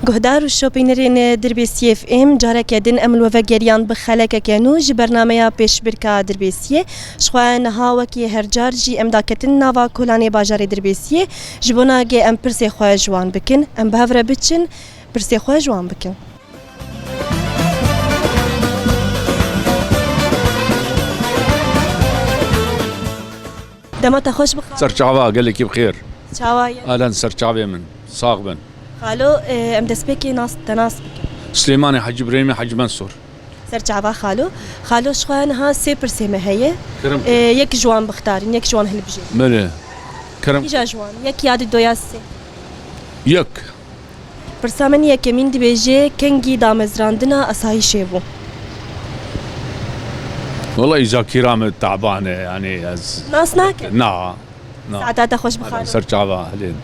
گهدار و شوپینرین دربیسیه اف ام جاره کدین امل و وگریان بخلاک کنو ج برنامه پیش برکا دربیسیه شخواه نها وکی هر جار جی امداکتن نوا کلانی باجار دربیسیه جبونا گه ام پرسی خواه جوان بکن ام بهفره بچن پرسی خواه جوان بکن دمت خوش بخیر سرچاوا قال لك بخير چاوای اهلا سرچاوي من صاغبن خالو ام دسبکی ناس تناس بکن سليماني حج ابراهيمي حج منصور سرچاوا خالو شخواه نها سه پرسی مهیه كرم یک جوان بختارین یک جوان هل بجی ملي كرم ایجا جوان یک یاد دویا سه يك پرسامن یکمین دی بیجه کنگی دامزراندنا اسایشه بو والله اذا كرام تعبانه يعني ناس ناکن نا ساعتها خوش بخالو سرچاوا اهلين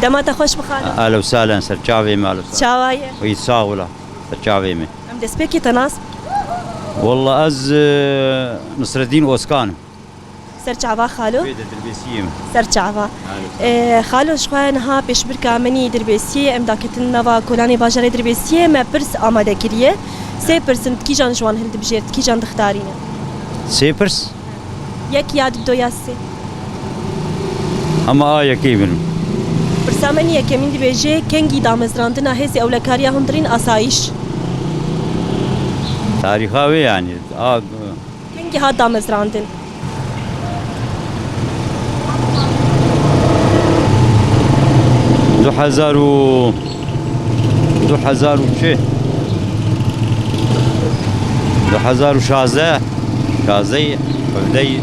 دمت خوش بخالو اهلا وسهلا سرچاوي مال چاوای ويصاولا سرچاوي مي ام دسبکی تناس والله از نصر الدين اوسكان سرچاوا خالو بيد البيسيم سرچاوا خالو شخواه نها پیش برکا منی دربیسیه ام داکتن نوا کلانی باجار دربیسیه ما پرس آماده کریه سه پرسنت کی جان جوان هل دبجرت کی جان دختارینه سيبرس یک یاد دویا سه اما كيفن پرسامن یکمین دی بیجه کنگی دامزراندنا هزی اولکاریا هندرین اسایش تاريخاوي يعني کنگی ها دامزراندن دو حزار وشي 2016 شازي بدي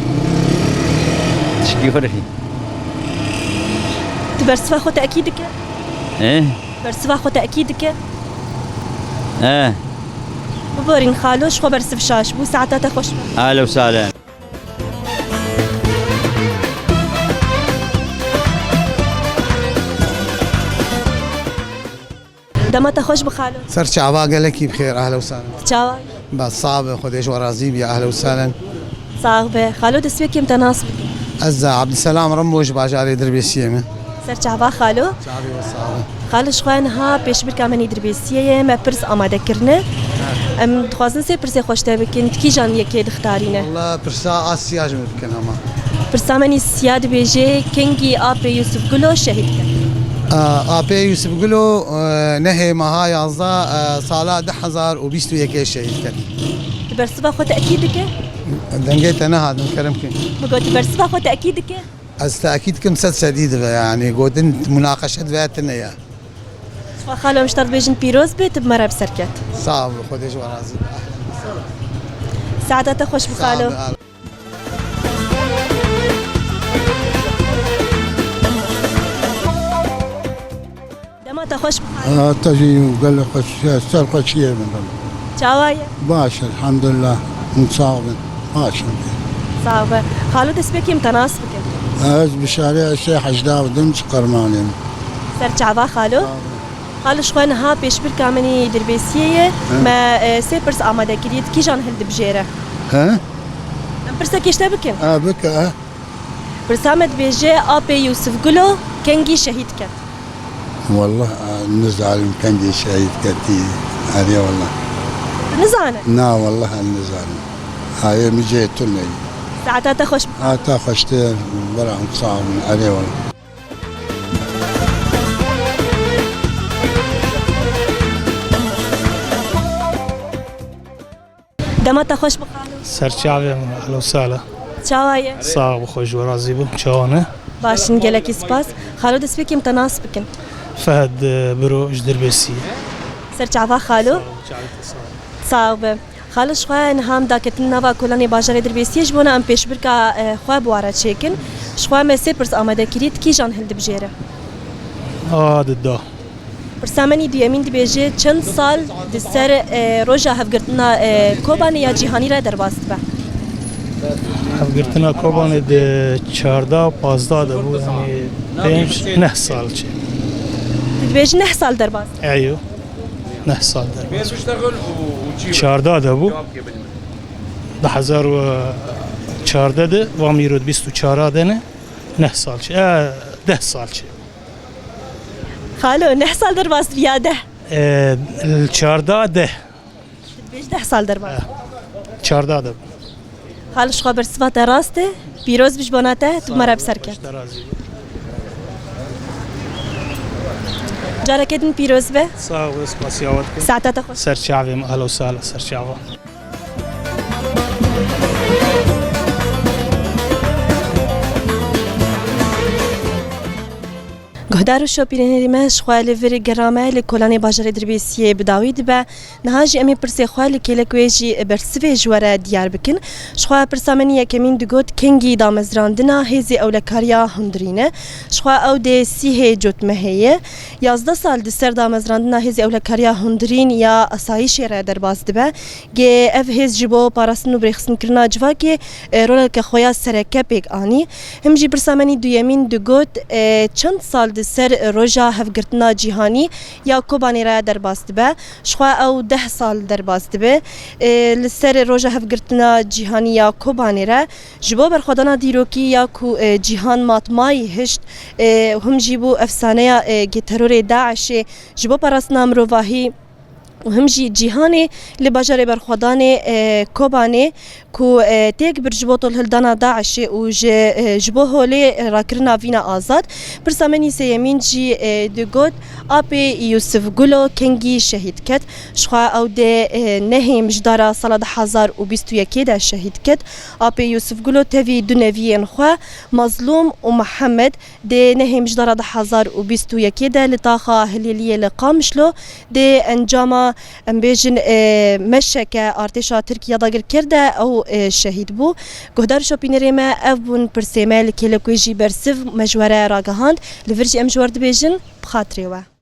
تشكيوري تبرسفا خو تأكيدك ايه برسفا خو تأكيدك ايه ببورين خالوش خو برسف شاش بو ساعتها خوش اهلا وسهلا دمت خوش بخالو سرچاوا قال لك بخير اهلا وسهلا چاوای بس صعب خديش ورازيب يا اهلا وسهلا صاغبه خالو دسبکی متناسب عز عبد السلام رموش باجاري دربيسيمه سرچاوا خالو شعبي وصعبه خالو شخوان ها پیش برکا منی دربیسیه ما پرس آماده کرنه ام دخوازن سه پرس خوشته بکن کی جان یکی دختارینه والله برسا اسياج ممكن هما پرسا منی سیاد بیجه کنگی آب یوسف گلو شهید کرد ابي يوسف قلو نهي ما هاي عزا صاله 1021 شهيد كان تبرسفا خو تأكيدك دنجيت انا هذا كرمك بقول تبرسفا خو تأكيدك از تاكيد كم سد سديد يعني قودن مناقشه ذاتنا يا خالو مشترط بيجن بيروز بيت بمرة بسركت صعب خديش ورازي سعادة خوش بخالو دمت خوش بخالو تجي وقال لي خش سرقة شيء من چاوايا باشا الحمد لله مصاب ماشي صعبة خالو دسبكي متناسبك از بشارع الشيخ حجداو دمج قرمانين سر چاوا خالو شخوان ها پیش برکا منی دربیسیه ما سه پرس آماده کرید کی جان هل دبجیره ها ام پرسا کشته بکن بك پرسامت بیجه آب یوسف گلو کنگی شهید کرد والله نزعل كان دي شهيد كتي هذه والله نزانه نا والله النزعل هاي مجيتنا ساعتها خوش تا خشت برا صعب عليه والله دمت خوش بخالو سرچاوي اهلا وسهلا چاوايه صاغ خوش ورازي بو چاونه باشن گلکی سپاس خالو دسبکی متناسب بکن فهد برو جدربسي سر چاوا خالو صاغبه خالو شخوان هم داکتن نوا کلانی باجار دربیسیه جبونا ام پیش برکا خواه بواره چیکن شخواه ما سه پرس آماده کرید کی جان هل دبجیره ددا پرسامنی دیامین دبیجه چند سال دسر روژا هفگرتنا کوبانی یا جیهانی را درباست به هفگرتنا کوبانی ده 14-15 ده بود یعنی 5 سال چه دبیجه 9 سال درباست ایو نه سال درباز چارده ده بو 2014 ده و میرود 24 دنه 9 سال چه 10 سال چه خالو 9 سال درباز بیا ده 14 ده بیش 10 سال درباز 14 ده خالو شخوا برسوات راسته پیروز بیش باناته تو مرا بسر کرد جارکتن پیروز به ساغ اسپاسیاوت کن ساعتات خوش سرچاویم اهلا وسهلا سرچاوا گهدار و شوپیرینری مش خوال وری گرامه لکولانی باجر دربیسیه بداوید به نهاجی امی پرسی خوال کلکویجی برسوی جواره دیار بکن شخوا پرسامنی کمین دگوت کنگی دامزراندنا هزی اولکاریا هندرینه شخوا او ده سیه جوت مهیه 11 سال د سر دامزراندنا هزی اولکاریا هندرین یا اسایش را در باز دبه گه اف هز جبو پاراسن و برخصن کرنا جوا که رول که خویا سرکه پیک آنی همجی پرسامنی دویمین دگوت چند سال سر روژا هفگرتنا جیهانی یا کوبانی را در باست به شخوا او 10 سال در باست به لسر روژا هفگرتنا جیهانی یا کوبانی را جبو برخودانا دیروکی یا کو جیهان ماتمای هشت هم جیبو افسانه ترور داعش جبو پراسنا مروواهی و همجی جیهانی لباجر برخودان کوبانی کو تیک برجبوت الهلدانا داعش و جبو هولی راکرنا وینا آزاد برسامنی سیمین جی دگود آپی یوسف گلو کنگی شهید کت شخوا او ده نهی مجدارا سال 2021 ده شهید کت آپی یوسف گلو توی دونوی خوا مظلوم و محمد ده نهی مجدارا 2021 ده لطاقه هلیلیه لقامشلو ده انجام ام بیجن مشکه ارتشا ترکیه داگر کرده او شهید بو گهدار شوپینری ما اف بون پرسیمه لکلکویجی برسف مجوره راگهاند لورجی ام جورد بیجن بخاطری و